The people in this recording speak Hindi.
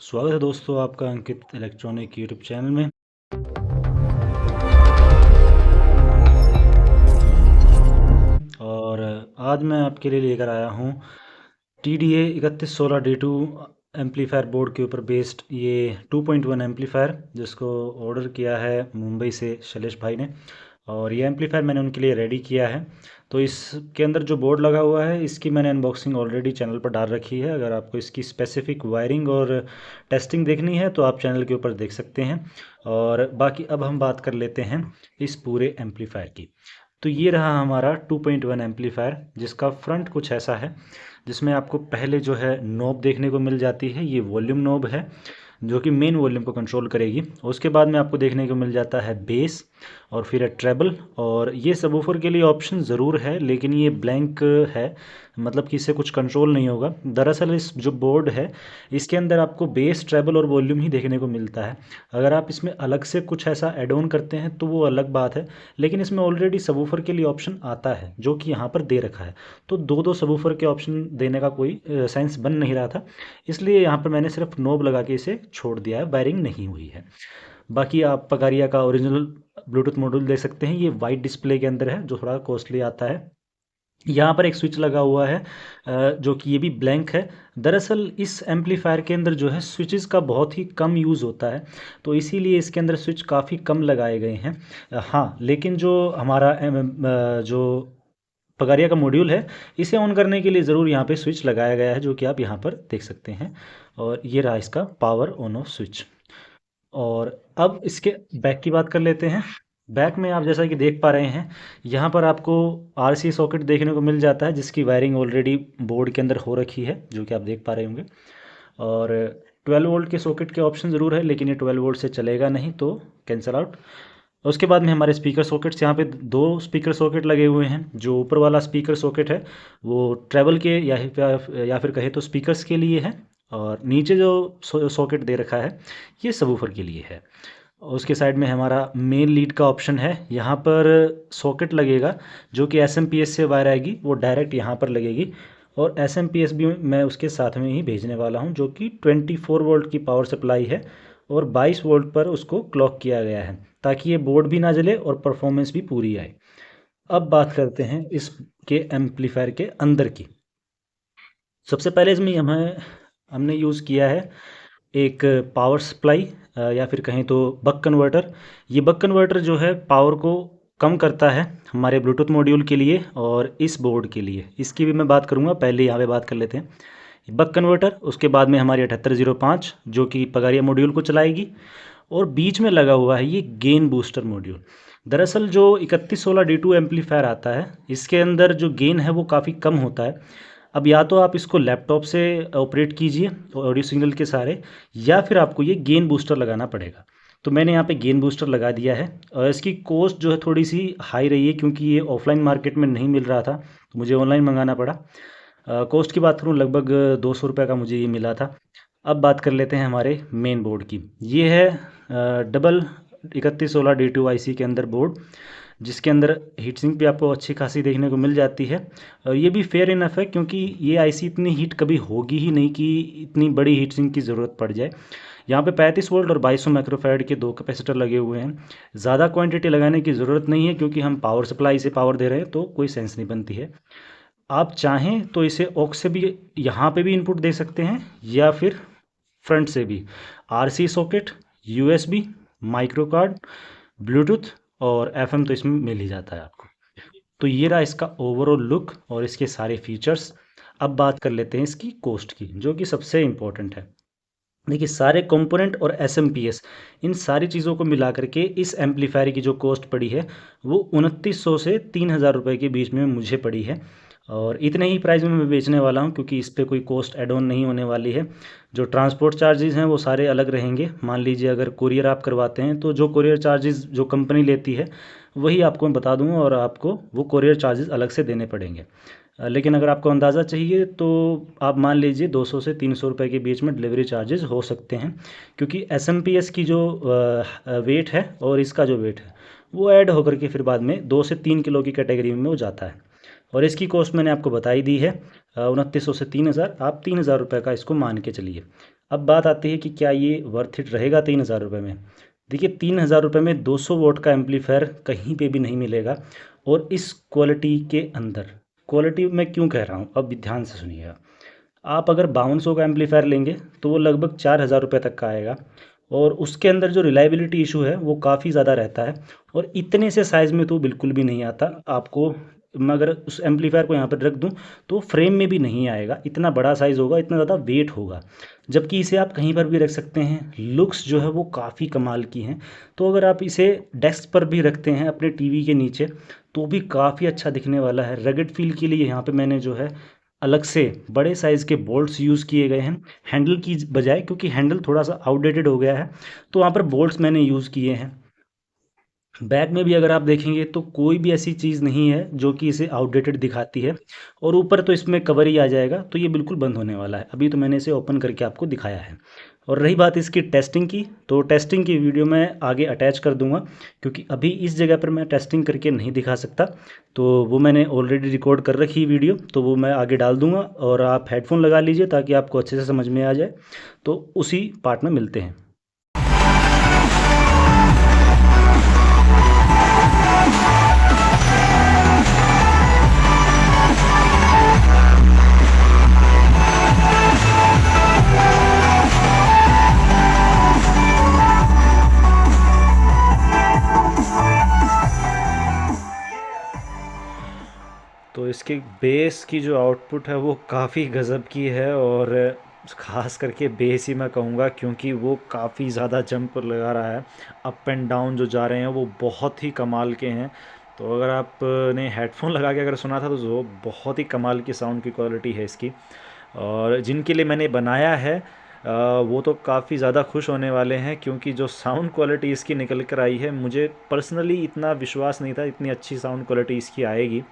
स्वागत है दोस्तों आपका अंकित इलेक्ट्रॉनिक यूट्यूब चैनल में। और आज मैं आपके लिए लेकर आया हूँ TDA 3116D2 एम्पलीफायर बोर्ड के ऊपर बेस्ड ये 2.1 एम्पलीफायर, जिसको ऑर्डर किया है मुंबई से शैलेश भाई ने। और ये एम्पलीफायर मैंने उनके लिए रेडी किया है। तो इसके अंदर जो बोर्ड लगा हुआ है इसकी मैंने अनबॉक्सिंग ऑलरेडी चैनल पर डाल रखी है। अगर आपको इसकी स्पेसिफिक वायरिंग और टेस्टिंग देखनी है तो आप चैनल के ऊपर देख सकते हैं। और बाकी अब हम बात कर लेते हैं इस पूरे एम्पलीफायर की। तो ये रहा हमारा 2.1 एम्पलीफायर, जिसका फ्रंट कुछ ऐसा है, जिसमें आपको पहले जो है नॉब देखने को मिल जाती है। ये वॉल्यूम नॉब है जो कि मेन वॉल्यूम को कंट्रोल करेगी। उसके बाद में आपको देखने को मिल जाता है बेस, और फिर है ट्रेबल। और ये सबवूफर के लिए ऑप्शन ज़रूर है, लेकिन ये ब्लैंक है, मतलब कि इससे कुछ कंट्रोल नहीं होगा। दरअसल इस जो बोर्ड है इसके अंदर आपको बेस, ट्रेबल और वॉल्यूम ही देखने को मिलता है। अगर आप इसमें अलग से कुछ ऐसा ऐड ऑन करते हैं तो वो अलग बात है, लेकिन इसमें ऑलरेडी सबवूफर के लिए ऑप्शन आता है जो कि यहाँ पर दे रखा है। तो दो दो सबवूफर के ऑप्शन देने का कोई सेंस बन नहीं रहा था, इसलिए यहाँ पर मैंने सिर्फ नोब लगा के इसे छोड़ दिया है, वायरिंग नहीं हुई है। बाकी आप पगारिया का ओरिजिनल ब्लूटूथ मॉड्यूल देख सकते हैं। ये वाइट डिस्प्ले के अंदर है जो थोड़ा कॉस्टली आता है। यहाँ पर एक स्विच लगा हुआ है जो कि ये भी ब्लैंक है। दरअसल इस एम्पलीफायर के अंदर जो है स्विचेस का बहुत ही कम यूज़ होता है, तो इसीलिए इसके अंदर स्विच काफ़ी कम लगाए गए हैं। हाँ, लेकिन जो हमारा जो पगारिया का मॉड्यूल है इसे ऑन करने के लिए ज़रूर यहाँ पे स्विच लगाया गया है, जो कि आप यहाँ पर देख सकते हैं। और ये रहा इसका पावर ऑन ऑफ स्विच। और अब इसके बैक की बात कर लेते हैं। बैक में आप जैसा कि देख पा रहे हैं, यहाँ पर आपको RC सॉकेट देखने को मिल जाता है, जिसकी वायरिंग ऑलरेडी बोर्ड के अंदर हो रखी है, जो कि आप देख पा रहे होंगे। और 12 वोल्ट के सॉकेट के ऑप्शन ज़रूर है, लेकिन ये 12 वोल्ट से चलेगा नहीं, तो कैंसिल आउट। उसके बाद में हमारे स्पीकर सॉकेट्स, यहाँ पे दो स्पीकर सॉकेट लगे हुए हैं। जो ऊपर वाला स्पीकर सॉकेट है वो ट्रैवल के या फिर कहे तो स्पीकर्स के लिए है, और नीचे जो सॉकेट दे रखा है ये सबवूफर के लिए है। उसके साइड में हमारा मेन लीड का ऑप्शन है। यहाँ पर सॉकेट लगेगा जो कि SMP से वायर आएगी, वो डायरेक्ट यहाँ पर लगेगी। और SMP भी मैं उसके साथ में ही भेजने वाला हूँ, जो कि 24 वोल्ट की पावर सप्लाई है, और 22 वोल्ट पर उसको क्लॉक किया गया है, ताकि ये बोर्ड भी ना जले और परफॉर्मेंस भी पूरी आए। अब बात करते हैं इसके एम्पलीफायर के अंदर की। सबसे पहले इसमें हमने यूज़ किया है एक पावर सप्लाई, या फिर कहें तो बक कन्वर्टर। ये बक कन्वर्टर जो है पावर को कम करता है हमारे ब्लूटूथ मॉड्यूल के लिए और इस बोर्ड के लिए। इसकी भी मैं बात करूँगा, पहले यहाँ पे बात कर लेते हैं बक कन्वर्टर। उसके बाद में हमारी 7805 जो कि पगारिया मॉड्यूल को चलाएगी, और बीच में लगा हुआ है ये गेन बूस्टर मॉड्यूल। दरअसल जो 3116D2 एम्पलीफायर आता है इसके अंदर जो गेन है वो काफ़ी कम होता है। अब या तो आप इसको लैपटॉप से ऑपरेट कीजिए ऑडियो सिग्नल के सारे, या फिर आपको ये गेन बूस्टर लगाना पड़ेगा। तो मैंने यहाँ पे गेन बूस्टर लगा दिया है, और इसकी कॉस्ट जो है थोड़ी सी हाई रही है, क्योंकि ये ऑफलाइन मार्केट में नहीं मिल रहा था, तो मुझे ऑनलाइन मंगाना पड़ा। कॉस्ट की बात करूँ, लगभग 200 रुपये का मुझे ये मिला था। अब बात कर लेते हैं हमारे मेन बोर्ड की। ये है डबल 3116D2 IC के अंदर बोर्ड, जिसके अंदर हीट सिंक भी आपको अच्छी खासी देखने को मिल जाती है। और ये भी फेयर इनफ है, क्योंकि ये IC इतनी हीट कभी होगी ही नहीं कि इतनी बड़ी हीट सिंक की ज़रूरत पड़ जाए। यहाँ पे 35 वोल्ट और 2200 माइक्रोफैराड के दो कैपेसिटर लगे हुए हैं। ज़्यादा क्वांटिटी लगाने की ज़रूरत नहीं है, क्योंकि हम पावर सप्लाई से पावर दे रहे हैं, तो कोई सेंस नहीं बनती है। आप चाहें तो इसे ऑक्स से भी यहाँ पे भी इनपुट दे सकते हैं, या फिर फ्रंट से भी। RC socket, USB, micro card, Bluetooth और FM तो इसमें मिल ही जाता है आपको। तो ये रहा इसका ओवरऑल लुक और इसके सारे फीचर्स। अब बात कर लेते हैं इसकी कॉस्ट की, जो कि सबसे इम्पोर्टेंट है। देखिए, सारे कंपोनेंट और SMPS, इन सारी चीज़ों को मिला करके इस एम्पलीफायर की जो कॉस्ट पड़ी है वो 2900 से 3000 रुपये के बीच में मुझे पड़ी है। और इतने ही प्राइस में मैं बेचने वाला हूं, क्योंकि इस पर कोई कॉस्ट एड ऑन नहीं होने वाली है। जो ट्रांसपोर्ट चार्जेस हैं वो सारे अलग रहेंगे। मान लीजिए अगर कुरियर आप करवाते हैं तो जो कुरियर चार्जेस जो कंपनी लेती है वही आपको मैं बता दूंगा, और आपको वो कुरियर चार्जेस अलग से देने पड़ेंगे। लेकिन अगर आपको अंदाज़ा चाहिए तो आप मान लीजिए 200 से 300 रुपये के बीच में डिलीवरी चार्जेस हो सकते हैं, क्योंकि SMPS की जो वेट है और इसका जो वेट है वो ऐड होकर के फिर बाद में 2 से 3 किलो की कैटेगरी में वो जाता है। और इसकी कॉस्ट मैंने आपको बताई दी है 2900 से 3000, आप 3000 रुपये का इसको मान के चलिए। अब बात आती है कि क्या ये वर्थ इट रहेगा 3,000 रुपये में। देखिए 3,000 रुपये में 200 वोट का एम्पलीफायर कहीं पे भी नहीं मिलेगा, और इस क्वालिटी के अंदर। क्वालिटी मैं क्यों कह रहा हूँ, अब ध्यान से सुनिएगा। आप अगर 5200 का एम्पलीफायर लेंगे तो वो लगभग 4,000 रुपये तक का आएगा, और उसके अंदर जो रिलायबिलिटी इशू है वो काफ़ी ज़्यादा रहता है, और इतने से साइज़ में तो बिल्कुल भी नहीं आता आपको। मैं अगर उस एम्पलीफायर को यहाँ पर रख दूँ तो फ्रेम में भी नहीं आएगा, इतना बड़ा साइज़ होगा, इतना ज़्यादा वेट होगा। जबकि इसे आप कहीं पर भी रख सकते हैं, लुक्स जो है वो काफ़ी कमाल की हैं। तो अगर आप इसे डेस्क पर भी रखते हैं अपने टीवी के नीचे तो भी काफ़ी अच्छा दिखने वाला है। रगड फील के लिए यहाँ पे मैंने जो है अलग से बड़े साइज़ के बोल्ट्स यूज़ किए गए हैं हैंडल की बजाय, क्योंकि हैंडल थोड़ा सा आउटडेटेड हो गया है, तो वहाँ पर बोल्ट्स मैंने यूज़ किए हैं। बैक में भी अगर आप देखेंगे तो कोई भी ऐसी चीज़ नहीं है जो कि इसे आउटडेटेड दिखाती है, और ऊपर तो इसमें कवर ही आ जाएगा, तो ये बिल्कुल बंद होने वाला है। अभी तो मैंने इसे ओपन करके आपको दिखाया है। और रही बात इसकी टेस्टिंग की, तो टेस्टिंग की वीडियो मैं आगे अटैच कर दूंगा, क्योंकि अभी इस जगह पर मैं टेस्टिंग करके नहीं दिखा सकता। तो वो मैंने ऑलरेडी रिकॉर्ड कर रखी वीडियो, तो वो मैं आगे डाल दूंगा, और आप हेडफोन लगा लीजिए ताकि आपको अच्छे से समझ में आ जाए। तो उसी पार्ट में मिलते हैं। तो इसके बेस की जो आउटपुट है वो काफ़ी गज़ब की है, और ख़ास करके बेस ही मैं कहूँगा, क्योंकि वो काफ़ी ज़्यादा जंप लगा रहा है। अप एंड डाउन जो जा रहे हैं वो बहुत ही कमाल के हैं। तो अगर आपने हेडफोन लगा के अगर सुना था तो जो बहुत ही कमाल की साउंड की क्वालिटी है इसकी। और जिनके लिए मैंने बनाया है वो तो काफ़ी ज़्यादा खुश होने वाले हैं, क्योंकि जो साउंड क्वालिटी इसकी निकल कर आई है, मुझे पर्सनली इतना विश्वास नहीं था इतनी अच्छी साउंड क्वालिटी इसकी आएगी।